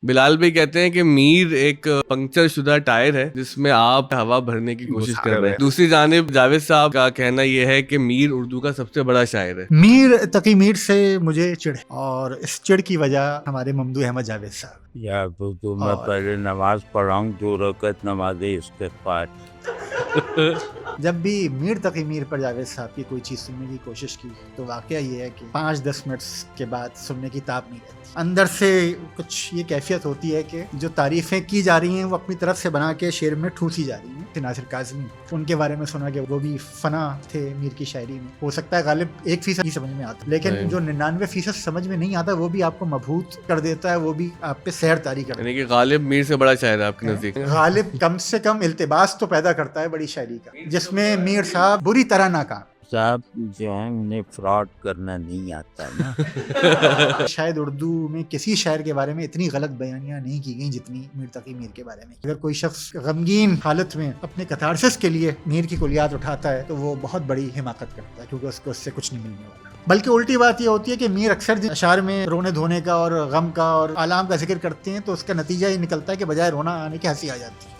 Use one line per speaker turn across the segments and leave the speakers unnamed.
بلال بھائی کہتے ہیں کہ میر ایک پنکچر شدہ ٹائر ہے جس میں آپ ہوا بھرنے کی کوشش کر رہے ہیں. دوسری جانب جاوید صاحب کا کہنا یہ ہے کہ میر اردو کا سب سے بڑا شاعر ہے.
میر تقی میر سے مجھے چڑ ہے، اور اس چڑ کی وجہ ہمارے ممدوح احمد جاوید صاحب.
یا تو میں پہلے نماز پڑھاؤں 2 رکعت نماز استغفار.
جب بھی میر تقی میر پر جاوید صاحب کی کوئی چیز سننے کی کوشش کی تو واقعہ یہ ہے کہ 5-10 منٹ کے بعد سننے کی تاب نہیں رہتی. اندر سے کچھ یہ کیفیت ہوتی ہے کہ جو تعریفیں کی جا رہی ہیں وہ اپنی طرف سے بنا کے شعر میں ٹھوسی جا رہی ہیں. ناصر کاظمی، ان کے بارے میں سنا کہ وہ بھی فنا تھے میر کی شاعری میں. ہو سکتا ہے غالب 1% ہی سمجھ میں آتا، لیکن جو 99% سمجھ میں نہیں آتا وہ بھی آپ کو مبہوت کر دیتا ہے، وہ بھی آپ پہ سیر طاری کر دیتا ہے.
یعنی کہ غالب میر سے بڑا شاعر ہے آپ کے نزدیک؟
غالب کم سے کم التباس تو پیدا کرتا ہے بڑی شاعری کا، جس میں میر صاحب بری طرح ناکام.
صاحب جو ہے انہیں فراڈ کرنا نہیں آتا نا.
شاید اردو میں کسی شاعر کے بارے میں اتنی غلط بیانیاں نہیں کی گئیں جتنی میر تقی میر کے بارے میں. اگر کوئی شخص غمگین حالت میں اپنے کتارسس کے لیے میر کی کلیات اٹھاتا ہے تو وہ بہت بڑی حماقت کرتا ہے، کیونکہ اس کو اس سے کچھ نہیں ملنے والا. بلکہ الٹی بات یہ ہوتی ہے کہ میر اکثر اشعار میں رونے دھونے کا اور غم کا اور آلام کا ذکر کرتے ہیں تو اس کا نتیجہ یہ نکلتا ہے کہ بجائے رونا آنے کی ہنسی آ جاتی ہے.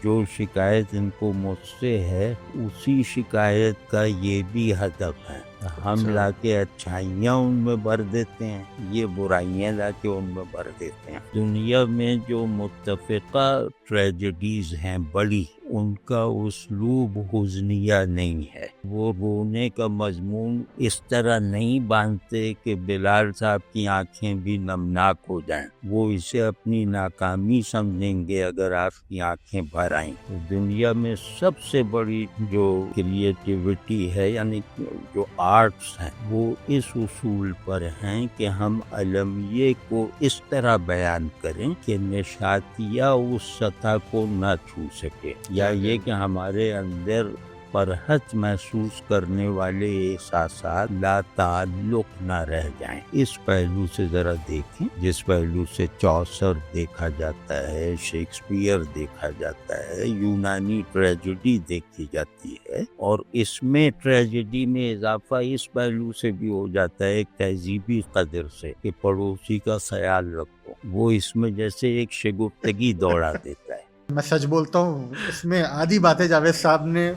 جو شکایت ان کو مجھ سے ہے اسی شکایت کا یہ بھی ہدف ہے. ہم لا کے اچھائیاں ان میں بھر دیتے ہیں، یہ برائیاں لا کے ان میں بھر دیتے ہیں. دنیا میں جو متفقہ ٹریجڈیز ہیں بڑی، ان کا اسلوب حزنیہ نہیں ہے. وہ رونے کا مضمون اس طرح نہیں باندھتے کہ بلال صاحب کی آنکھیں بھی نمناک ہو جائیں. وہ اسے اپنی ناکامی سمجھیں گے اگر آپ کی آنکھیں بھر آئیں. دنیا میں سب سے بڑی جو کریٹیوٹی ہے، یعنی جو آرٹس ہیں، وہ اس اصول پر ہیں کہ ہم المیہ کو اس طرح بیان کریں کہ نشاتیہ اس سطح کو نہ چھو سکے، یا یہ کہ ہمارے اندر فرحت محسوس کرنے والے احساسات لا تعلق نہ رہ جائیں. اس پہلو سے ذرا دیکھیں، جس پہلو سے چوسر دیکھا جاتا ہے، شیکسپیئر دیکھا جاتا ہے، یونانی ٹریجڈی دیکھی جاتی ہے، اور اس میں ٹریجڈی میں اضافہ اس پہلو سے بھی ہو جاتا ہے ایک تہذیبی قدر سے کہ پڑوسی کا خیال رکھو. وہ اس میں جیسے ایک شگفتگی دوڑا دیتا ہے.
میں سچ بولتا ہوں، اس میں آدھی باتیں جاوید صاحب نے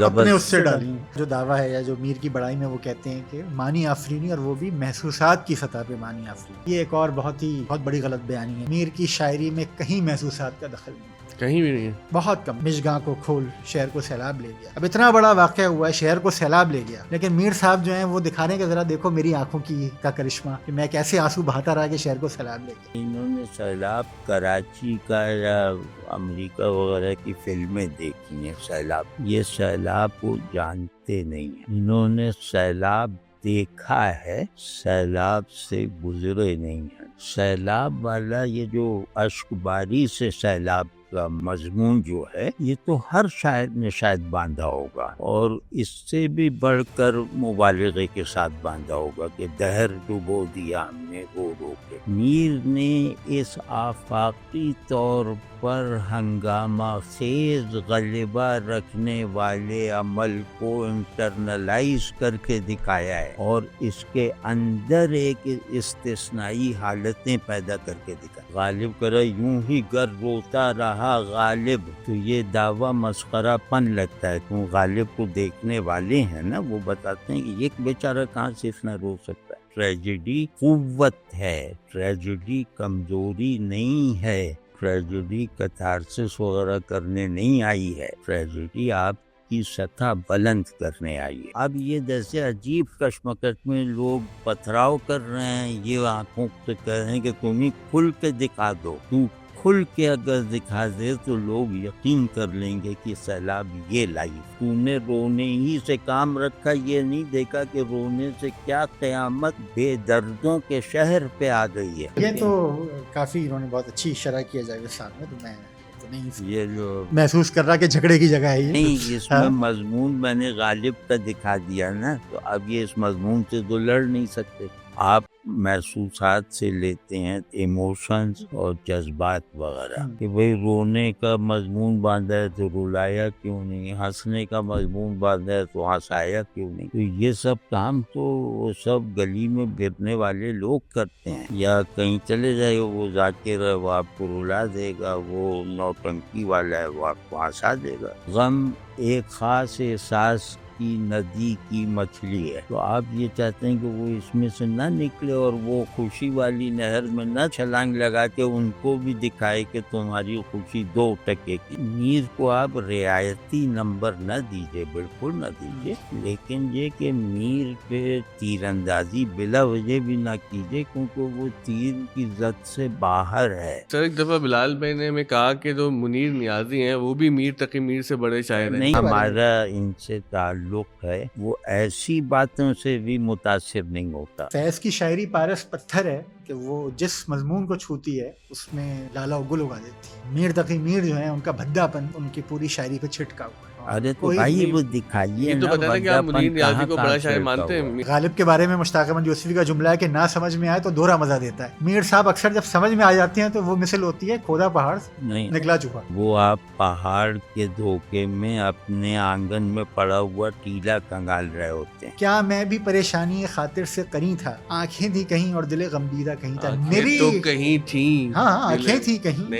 اپنے اس سے ڈالی. جو دعویٰ ہے یا جو میر کی بڑائی میں وہ کہتے ہیں کہ معنی آفرینی، اور وہ بھی محسوسات کی سطح پہ معنی آفرینی، یہ ایک اور بہت بڑی غلط بیانی ہے. میر کی شاعری میں کہیں محسوسات کا دخل نہیں،
کہیں بھی نہیں ہے،
بہت کم. مشگاں کو کھول شہر کو سیلاب لے گیا. اب اتنا بڑا واقعہ ہوا ہے، شہر کو سیلاب لے گیا، لیکن میر صاحب جو ہیں وہ دکھا رہے ہیں کہ ذرا دیکھو میری آنکھوں کی کا کرشمہ، کہ میں کیسے آنسو بہاتا رہا کہ شہر کو سیلاب لے گیا.
انہوں نے سیلاب کراچی کا یا امریکہ وغیرہ کی فلمیں دیکھی ہیں. سیلاب، یہ سیلاب کو جانتے نہیں ہیں. انہوں نے سیلاب دیکھا ہے، سیلاب سے گزرے نہیں ہیں. سیلاب والا یہ جو اشک باری سے سیلاب کا مضمون جو ہے، یہ تو ہر شاعر نے شاید باندھا ہوگا، اور اس سے بھی بڑھ کر مبالغے کے ساتھ باندھا ہوگا کہ دہر ڈبو دیا ہم نے رو رو کے. میر نے اس آفاقی طور پر ہنگامہ خیز غلبہ رکھنے والے عمل کو انٹرنلائز کر کے دکھایا ہے، اور اس کے اندر ایک استثنائی حالتیں پیدا کر کے دکھایا. غالب کرا یوں ہی گر روتا رہا غالب، تو یہ دعویٰ مسخرہ پن لگتا ہے. کیوں؟ غالب کو دیکھنے والے ہیں نا، وہ بتاتے ہیں کہ ایک بیچارہ کہاں سے اتنا رو سکتا ہے. ٹریجڈی قوت ہے، ٹریجڈی کمزوری نہیں ہے، ٹریجڈی کتارسس وغیرہ کرنے نہیں آئی ہے، ٹریجڈی آپ کی سطح بلند کرنے آئی ہے. اب یہ جیسے عجیب کشمکش میں لوگ پتھراؤ کر رہے ہیں، یہ آنکھوں سے کہہ رہے ہیں کہ تمہیں کھل کے دکھا دو. تو کھل کے اگر دکھا دے تو لوگ یقین کر لیں گے کہ سیلاب یہ لائی. تو نے رونے ہی سے کام رکھا، یہ نہیں دیکھا کہ رونے سے کیا قیامت بے دردوں کے شہر پہ آ گئی ہے.
یہ تو کافی انہوں نے بہت اچھی شرح کیا جاوید صاحب نے. تو میں
یہ جو
محسوس کر رہا کہ جھگڑے کی جگہ ہے یہ
نہیں، اس میں مضمون میں نے غالب کا دکھا دیا نا، تو اب یہ اس مضمون سے تو لڑ نہیں سکتے. آپ محسوسات سے لیتے ہیں، ایموشنز اور جذبات وغیرہ، کہ بھئی رونے کا مضمون باندھا ہے تو رلایا کیوں نہیں، ہنسنے کا مضمون باندھا ہے تو ہنسایا کیوں نہیں. تو یہ سب کام تو وہ سب گلی میں پھرنے والے لوگ کرتے ہیں. یا کہیں چلے جائے وہ ذاکر ہے، وہ آپ کو رلا دے گا، وہ نوٹنکی والا ہے، وہ آپ کو ہنسا دے گا. غم ایک خاص احساس کی ندی کی مچھلی ہے، تو آپ یہ چاہتے ہیں کہ وہ اس میں سے نہ نکلے اور وہ خوشی والی نہر میں نہ چھلانگ لگا کے ان کو بھی دکھائے کہ تمہاری خوشی 2% کی. میر کو آپ رعایتی نمبر نہ دیجیے، بالکل نہ دیجیے، لیکن یہ کہ میر پہ تیر اندازی بلا وجہ بھی نہ کیجیے، کیونکہ وہ تیر کی زد سے باہر ہے.
سر ایک دفعہ بلال بھائی نے ہمیں کہا کہ جو منیر نیازی ہیں وہ بھی میر تقی میر سے بڑے شاعر ہیں.
نہیں، ہمارا ان سے تعلق ہے، وہ ایسی باتوں سے بھی متاثر نہیں ہوتا.
فیض کی شاعری پارس پتھر ہے کہ وہ جس مضمون کو چھوتی ہے اس میں لالا گل اگا دیتی ہے. میر تقی میر جو ہیں ان کا بھدا پن ان کی پوری شاعری پہ چھٹکا ہوا ہے.
ارے تو بھائی وہ دکھائیے
یہ تو
نا،
بتا دیں کہ آپ منیر نیازی کو بڑا شاعر مانتے ہیں.
غالب کے بارے میں مشتاق احمد یوسفی کا جملہ ہے کہ نہ سمجھ میں آئے تو دوہرا مزہ دیتا ہے. میر صاحب اکثر جب سمجھ میں آ جاتی ہیں تو وہ مثل ہوتی ہے کھودا پہاڑ
نہیں،
نکلا چوہا.
وہ آپ پہاڑ کے دھوکے میں اپنے آنگن میں پڑا ہوا ٹیلا کنگال رہے ہوتے ہیں.
کیا میں بھی پریشانی خاطر سے قری تھا، آنکھیں تھی کہیں اور دل غمدیدہ کہیں تھا. میری
تو کہیں تھیں،
ہاں آنکھیں تھی کہیں،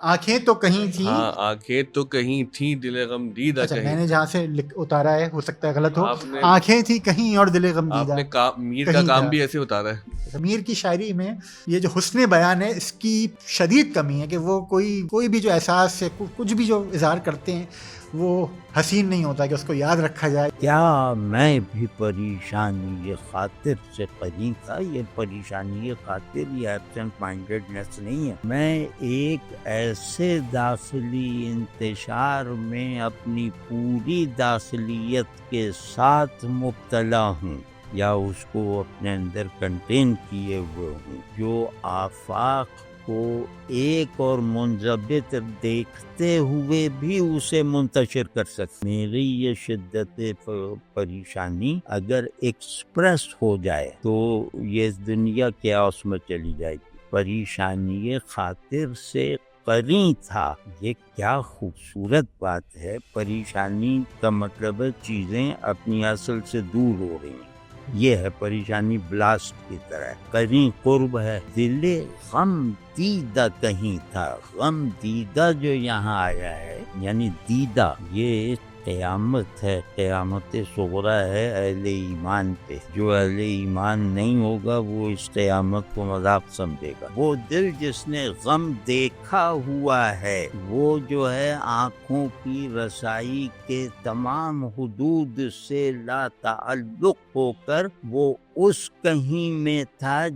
آنکھیں تو کہیں تھی،
ہاں آنکھیں تو کہیں تھیں، دل غم دیدہ
اچھا
کہیں.
میں نے جہاں سے اتارا ہے ہو سکتا ہے غلط ہو.
آپ نے
آنکھیں تھی کہیں اور دل غم
آپ
دیدہ
نے میر کا کام بھی ایسے اتارا ہے.
میر کی شاعری میں یہ جو حسن بیان ہے اس کی شدید کمی ہے کہ وہ کوئی بھی جو احساس ہے، کچھ بھی جو اظہار کرتے ہیں وہ حسین نہیں ہوتا کہ اس کو یاد رکھا جائے.
کیا میں بھی پریشانی یہ خاطر سے قری تھا. یہ پریشانی خاطر یہ ایبسنٹ مائنڈیڈنس نہیں ہے. میں ایک ایسے داخلی انتشار میں اپنی پوری داخلیت کے ساتھ مبتلا ہوں، یا اس کو اپنے اندر کنٹین کیے ہوئے ہوں، جو آفاق کو ایک اور منضبط دیکھتے ہوئے بھی اسے منتشر کر سکتے. میری یہ شدت پریشانی اگر ایکسپریس ہو جائے تو یہ دنیا کیاس میں چلی جائے گی. پریشانی خاطر سے قری تھا، یہ کیا خوبصورت بات ہے. پریشانی کا مطلب ہے چیزیں اپنی اصل سے دور ہو رہی ہیں. یہ ہے پریشانی بلاسٹ کی طرح. قری قرب ہے. دل غم دیدہ کہیں تھا. غم دیدہ جو یہاں آیا ہے یعنی دیدہ، یہ قیامت ہے، قیامت صغریٰ ہے اہل ایمان پہ. جو اہل ایمان نہیں ہوگا وہ اس قیامت کو مذاق سمجھے گا. وہ دل جس نے غم دیکھا ہوا ہے، وہ جو ہے آنکھوں کی رسائی کے تمام حدود سے لا تعلق ہو کر وہ اس کہیں میں تھا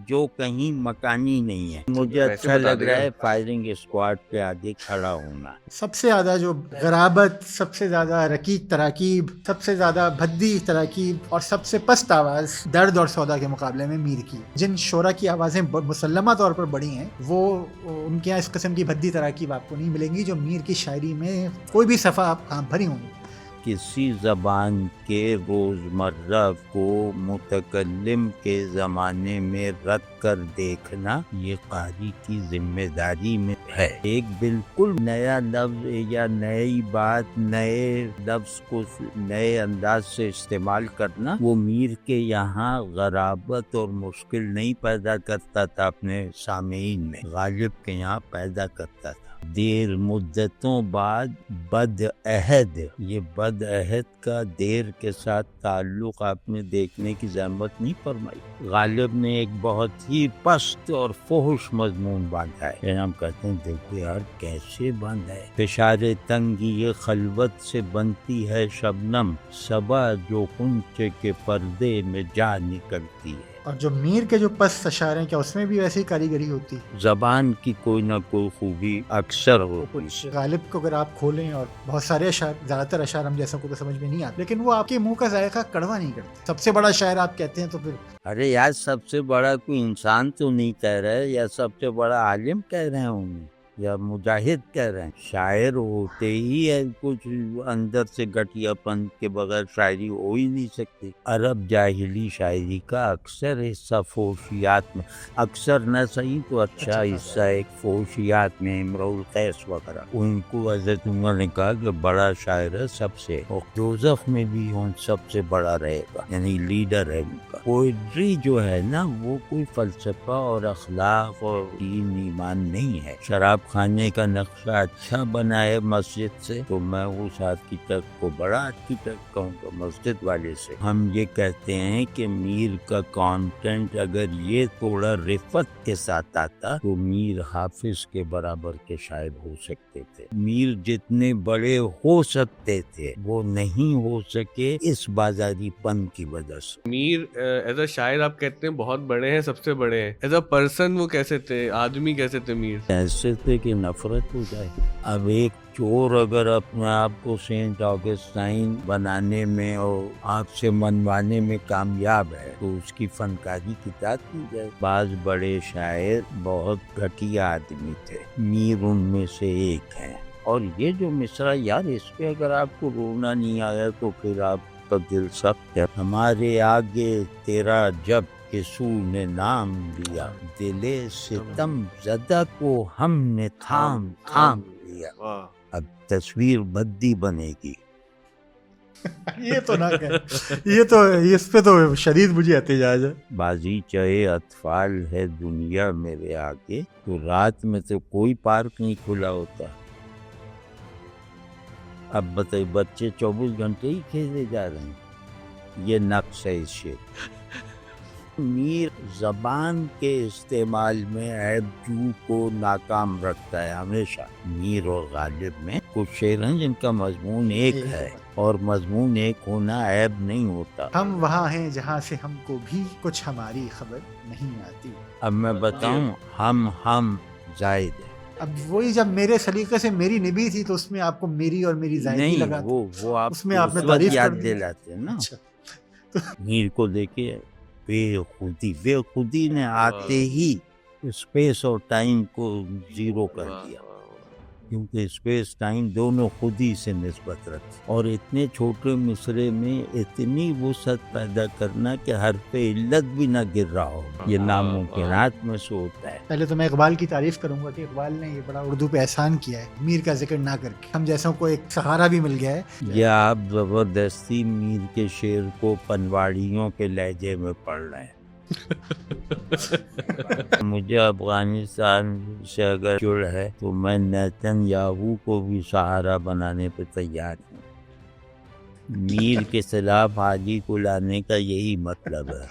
جو کہیں مکانی نہیں ہے. مجھے اچھا لگ رہا ہے فائرنگ اسکواڈ پہ آگے کھڑا ہونا.
سب سے زیادہ جو غرابت، سب سے زیادہ رقیق تراکیب، سب سے زیادہ بھدی تراکیب اور سب سے پست آواز درد اور سودا کے مقابلے میں میر کی. جن شعرا کی آوازیں مسلمہ طور پر بڑی ہیں وہ ان کے یہاں اس قسم کی بھدی تراکیب آپ کو نہیں ملیں گی جو میر کی شاعری میں کوئی بھی صفحہ آپ بھری ہوں گی.
کسی زبان کے روزمرہ کو متکلم کے زمانے میں رد کر دیکھنا یہ قاری کی ذمہ داری میں ہے. ایک بالکل نیا لفظ یا نئی بات، نئے لفظ کو نئے انداز سے استعمال کرنا وہ میر کے یہاں غرابت اور مشکل نہیں پیدا کرتا تھا اپنے سامعین میں، غالب کے یہاں پیدا کرتا تھا. دیر مدتوں بعد بد عہد، یہ بد عہد کا دیر کے ساتھ تعلق آپ نے دیکھنے کی زحمت نہیں فرمائی. غالب نے ایک بہت ہی پست اور فحش مضمون باندھا ہے. یعنی ہم کہتے ہیں دیکھو یار کیسے باندھا ہے. فشار تنگی یہ خلوت سے بنتی ہے شبنم، صبا جو کنچے کے پردے میں جا نکلتی ہے.
اور جو میر کے جو پست اشعار ہیں کیا اس میں بھی ویسی کاریگری ہوتی؟
زبان کی کوئی نہ کوئی خوبی اکثر ہوتی.
غالب کو اگر آپ کھولیں اور بہت سارے اشعار، زیادہ تر اشعار ہم جیسوں کو تو سمجھ میں نہیں آتے، لیکن وہ آپ کے منہ کا ذائقہ کڑوا نہیں کرتے. سب سے بڑا شاعر آپ کہتے ہیں تو پھر
ارے یار سب سے بڑا کوئی انسان تو نہیں کہہ رہے، یا سب سے بڑا عالم کہہ رہے ہوں گے. یا مجاہد کہہ رہے ہیں. شاعر ہوتے ہی ہے کچھ اندر سے گٹیا پن کے بغیر شاعری ہو ہی نہیں سکتی. عرب جاہلی شاعری کا اکثر حصہ فوشیات میں، اکثر نہ صحیح تو اچھا حصہ ایک فوشیات میں، امرؤ القیس وغیرہ. ان کو حضرت عمر نے کہا کہ بڑا شاعر ہے سب سے، اور دوزخ میں بھی ان سب سے بڑا رہے گا، یعنی لیڈر ہے ان کا. پوئٹری جو ہے نا وہ کوئی فلسفہ اور اخلاق اور دین ایمان نہیں ہے. شراب خانے کا نقشہ اچھا بنا ہے مسجد سے تو میں اس آرکیٹیکٹ کو بڑا آرکیٹیکٹ کہوں گا مسجد والے سے. ہم یہ کہتے ہیں کہ میر کا کانٹینٹ اگر یہ تھوڑا رفت کے ساتھ آتا تو میر حافظ کے برابر کے شاعر ہو سکتے تھے. میر جتنے بڑے ہو سکتے تھے وہ نہیں ہو سکے اس بازاری پن کی وجہ سے.
میر ایز اے شاعر آپ کہتے ہیں بہت بڑے ہیں، سب سے بڑے ہیں. ایز اے پرسن وہ کیسے تھے، آدمی کیسے تھے میر؟
ایسے تھے کہ نفرت ہو جائے. اب ایک چور اگر اپنے آپ کو سینٹ آگسٹائن بنانے میں اور آپ سے منوانے میں کامیاب ہے تو اس کی فنکاری کتاب کی جائے. بعض بڑے شاعر بہت گھٹیا آدمی تھے، میر ان میں سے ایک ہے. اور یہ جو مصرع یار اس پہ اگر آپ کو رونا نہیں آیا تو پھر آپ کا دل سخت ہے. ہمارے آگے تیرا جب یسوع نے نام لیا، دل ستم زدہ کو ہم نے تھام تھام لیا. اب تصویر بدی بنے گی.
یہ تو نہ کہ یہ تو اس پہ تو شدید مجھے احتجاج ہے.
بازی چاہے اطفال ہے دنیا میرے آگے تو رات میں تو کوئی پارک نہیں کھلا ہوتا. اب بتائیے بچے 24 گھنٹے ہی کھیلے جا رہے ہیں. یہ نقص ہے اس شعر. میر زبان کے استعمال میں عیب جو کو ناکام رکھتا ہے ہمیشہ. میر اور غالب میں کچھ شعر ہیں جن کا مضمون ایک ہے اور مضمون ایک ہونا عیب نہیں ہوتا.
ہم وہاں ہیں جہاں سے ہم کو بھی کچھ ہماری خبر نہیں آتی.
اب میں بتاؤں ہم زائد ہے.
اب وہی جب میرے سلیقے سے میری نبی تھی تو اس میں آپ کو میری اور میری زائد ہی لگا.
نہیں وہ آپ
اس میں آپ نے
کو
تعریف
یاد
کر دی.
دلاتے ہیں نا.
اچھا
میر کو دیکھیے بے خودی نے آتے ہی اسپیس اور ٹائم کو زیرو کر دیا، کیونکہ اسپیس ٹائم دونوں خودی سے نسبت رکھتے. اور اتنے چھوٹے مصرے میں اتنی وسعت پیدا کرنا کہ حرف علت بھی نہ گر رہا ہو، یہ ناممکنات میں سے ہوتا ہے.
پہلے تو میں اقبال کی تعریف کروں گا کہ اقبال نے یہ بڑا اردو پہ احسان کیا ہے میر کا ذکر نہ کر کے. ہم جیسوں کو ایک سہارا بھی مل گیا ہے.
یا آپ زبردستی میر کے شعر کو پنواڑیوں کے لہجے میں پڑھ رہے ہیں. مجھے افغانستان سے اگر جڑ ہے تو میں نیتن یاہو کو بھی سہارا بنانے پہ تیار ہوں. میر کے خلاف حاجی کو لانے کا یہی مطلب ہے.